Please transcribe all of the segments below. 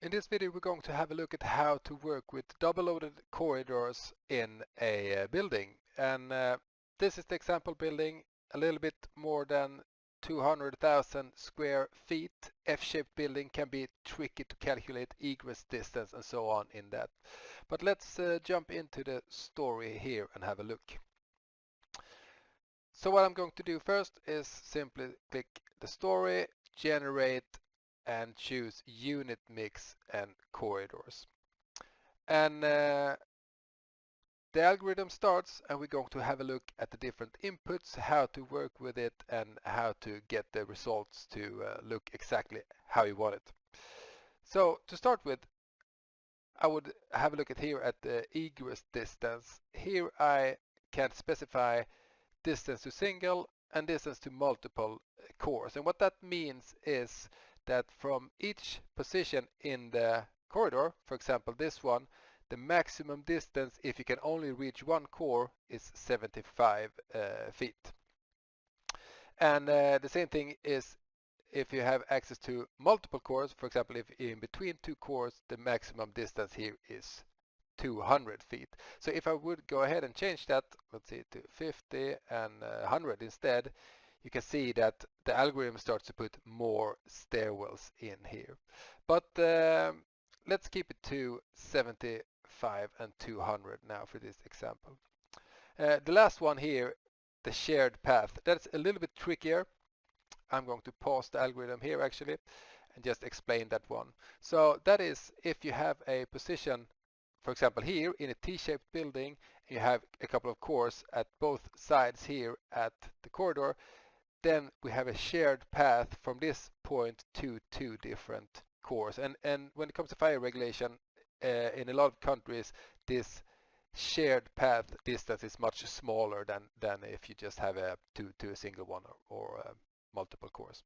In this video, we're going to have a look at how to work with double-loaded corridors in a building. And this is the example building, a little bit more than 200,000 square feet. F-shaped building can be tricky to calculate egress distance and so on in that. But let's jump into the story here and have a look. So what I'm going to do first is simply click the story, generate, and choose unit mix and corridors. And the algorithm starts, and we're going to have a look at the different inputs, how to work with it, and how to get the results to look exactly how you want it. So to start with, I would have a look at here at the egress distance. Here I can specify distance to single and distance to multiple cores. And what that means is that from each position in the corridor, for example this one, the maximum distance if you can only reach one core is 75 feet. And the same thing is if you have access to multiple cores. For example, if in between two cores the maximum distance here is 200 feet. So if I would go ahead and change that, let's see, to 50 and 100 instead, you can see that the algorithm starts to put more stairwells in here. But let's keep it to 75 and 200 now for this example. The last one here, the shared path, that's a little bit trickier. I'm going to pause the algorithm here actually and just explain that one. So that is if you have a position, for example here in a T-shaped building, you have a couple of cores at both sides here at the corridor, then we have a shared path from this point to two different cores. And when it comes to fire regulation, in a lot of countries, this shared path distance is much smaller than if you just have a to a single one or multiple cores.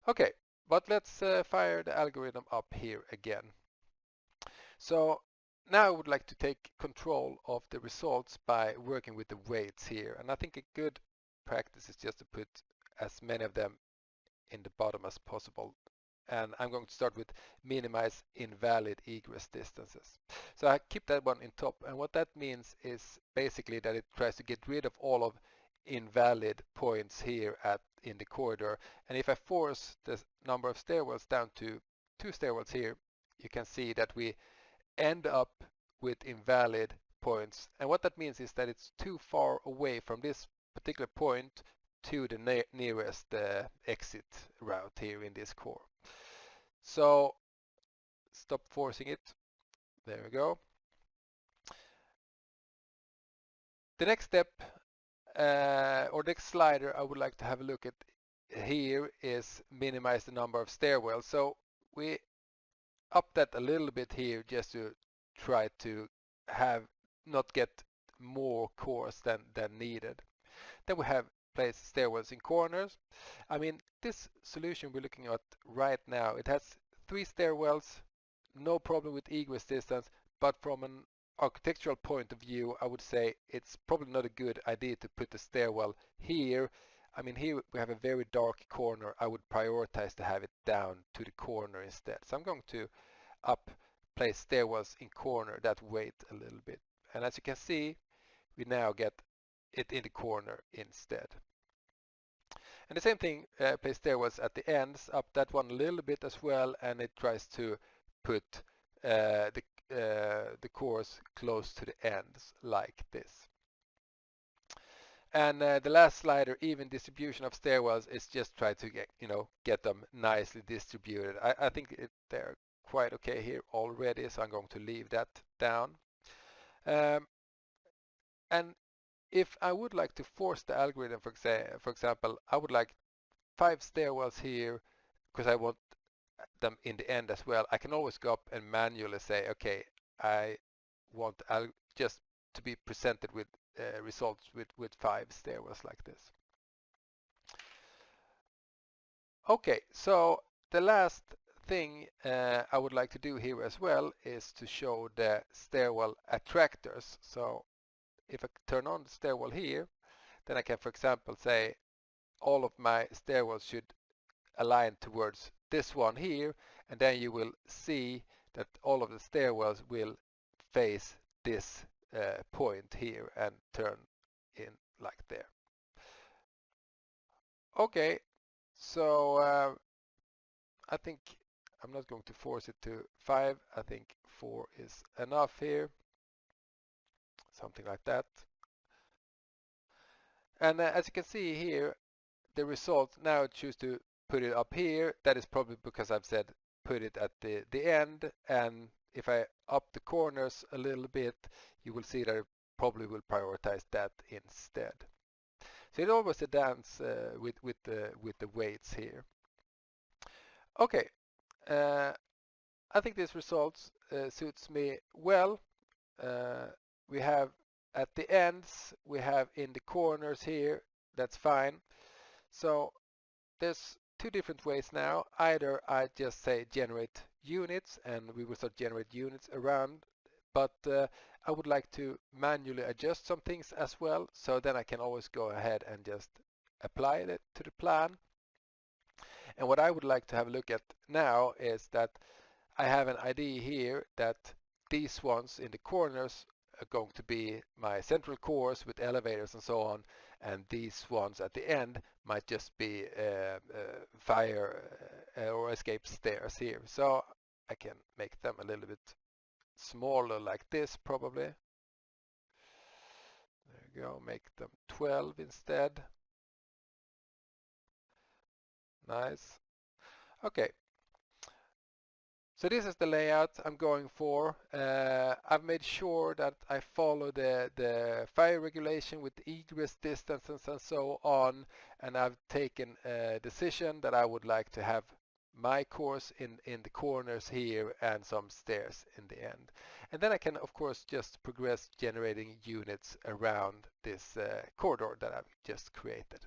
Okay, but let's fire the algorithm up here again. So now I would like to take control of the results by working with the weights here. And I think a good practice is just to put as many of them in the bottom as possible. And I'm going to start with minimize invalid egress distances. So I keep that one in top. And what that means is basically that it tries to get rid of all of invalid points here in the corridor. And if I force the number of stairwells down to 2 stairwells here, you can see that we end up with invalid points. And what that means is that it's too far away from this particular point to the nearest exit route here in this core. So stop forcing it. There we go. The next step or next slider I would like to have a look at here is minimize the number of stairwells. So we up that a little bit here just to try to have not get more cores than needed. Then we have place stairwells in corners. I mean, this solution we're looking at right now, it has 3 stairwells, no problem with egress distance, but from an architectural point of view, I would say it's probably not a good idea to put the stairwell here. I mean, here we have a very dark corner. I would prioritize to have it down to the corner instead. So I'm going to up place stairwells in corner that weight a little bit. And as you can see, we now get it in the corner instead. And the same thing, place stairwells at the ends, up that one a little bit as well, and it tries to put the cores close to the ends like this. And the last slider, even distribution of stairwells, is just try to get them nicely distributed. I think they're quite okay here already, so I'm going to leave that down. And if I would like to force the algorithm, for example, I would like 5 stairwells here because I want them in the end as well. I can always go up and manually say, okay, I want just to be presented with results with 5 stairwells like this. Okay, so the last thing I would like to do here as well is to show the stairwell attractors. So if I turn on the stairwell here, then I can, for example, say all of my stairwells should align towards this one here, and then you will see that all of the stairwells will face this point here and turn in like there. Okay, so I think I'm not going to force it to 5. I think 4 is enough here, something like that. And as you can see here, the result, now I choose to put it up here. That is probably because I've said put it at the end, and if I up the corners a little bit, you will see that it probably will prioritize that instead. So it always a dance with the weights here. Okay, I think this result suits me well. We have at the ends, we have in the corners here, that's fine. So there's two different ways now. Either I just say generate units and we will start generate units around, but I would like to manually adjust some things as well, so then I can always go ahead and just apply it to the plan. And what I would like to have a look at now is that I have an idea here that these ones in the corners are going to be my central cores with elevators and so on, and these ones at the end might just be fire or escape stairs here. So I can make them a little bit smaller like this probably. There you go, make them 12 instead. Nice. Okay. So this is the layout I'm going for. I've made sure that I follow the fire regulation with egress distances and so on, and I've taken a decision that I would like to have my course in the corners here and some stairs in the end. And then I can of course just progress generating units around this corridor that I've just created.